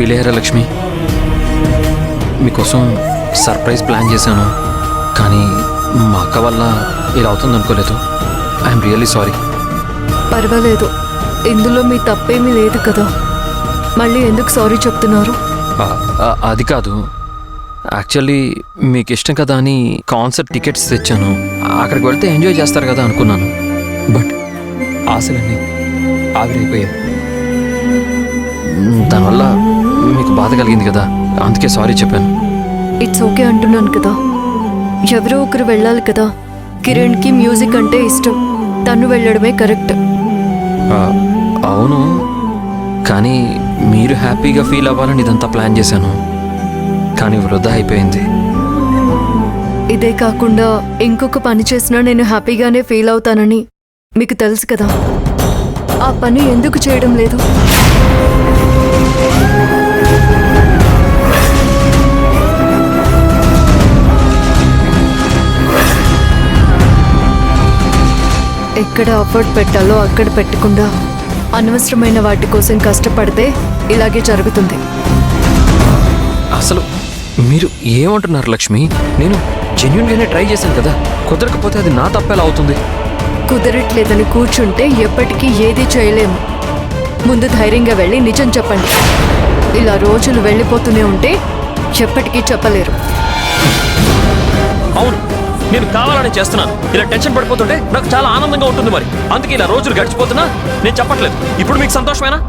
Feel అయ్యారా లక్ష్మి? మీకోసం surprise plan చేశాను, కానీ మా అక్క వల్ల ఇలా అవుతుంది అనుకోలేదు. I'm really sorry. పర్వాలేదు, ఇందులో మీ తప్పేమీ లేదు కదా. మళ్ళీ ఎందుకు సారీ చెప్తున్నారు? అది కాదు, యాక్చువల్లీ మీకు ఇష్టం కదా అని కాన్సర్ట్ టికెట్స్ తెచ్చాను. అక్కడికి వెళ్తే ఎంజాయ్ చేస్తారు కదా అనుకున్నాను, బట్ ఆశలన్నీ ఆవిరైపోయాయి. దానివల్ల మీకు బాధ కలిగింది కదా, అందుకే సారీ చెప్పాను. ఇట్స్ ఓకే అంటున్నాను కదా. ఎవరో ఒకరు వెళ్ళాలి కదా. కిరణ్కి మ్యూజిక్ అంటే ఇష్టం, తను వెళ్ళడమే కరెక్ట్. అవును, కానీ మీరు హ్యాపీగా ఫీల్ అవ్వాలని ఇదంతా ప్లాన్ చేశాను, కానీ వృధా అయిపోయింది. ఇదే కాకుండా ఇంకొక పని చేసినా నేను హ్యాపీగానే ఫీల్ అవుతానని మీకు తెలుసు కదా. ఆ పని ఎందుకు చేయడం లేదు? ఎక్కడ అఫర్ట్ పెట్టాలో అక్కడ పెట్టకుండా అనవసరమైన వాటి కోసం కష్టపడితే ఇలాగే జరుగుతుంది. అసలు మీరు ఏమంటున్నారు లక్ష్మి? నేను జెన్యూన్గానే ట్రై చేశాను కదా, కుదరకపోతే అది నా తప్పేలా అవుతుంది? కుదరట్లేదని కూర్చుంటే ఎప్పటికీ ఏదీ చేయలేము. ముందు ధైర్యంగా వెళ్ళి నిజం చెప్పండి. ఇలా రోజులు వెళ్ళిపోతూనే ఉంటే ఎప్పటికీ చెప్పలేరు. అవును, నేను కావాలని చేస్తున్నాను. ఇలా టెన్షన్ పడిపోతుంటే నాకు చాలా ఆనందంగా ఉంటుంది. మరి అందుకే ఇలా రోజులు గడిచిపోతున్నా నేను చెప్పట్లేదు. ఇప్పుడు మీకు సంతోషమేనా?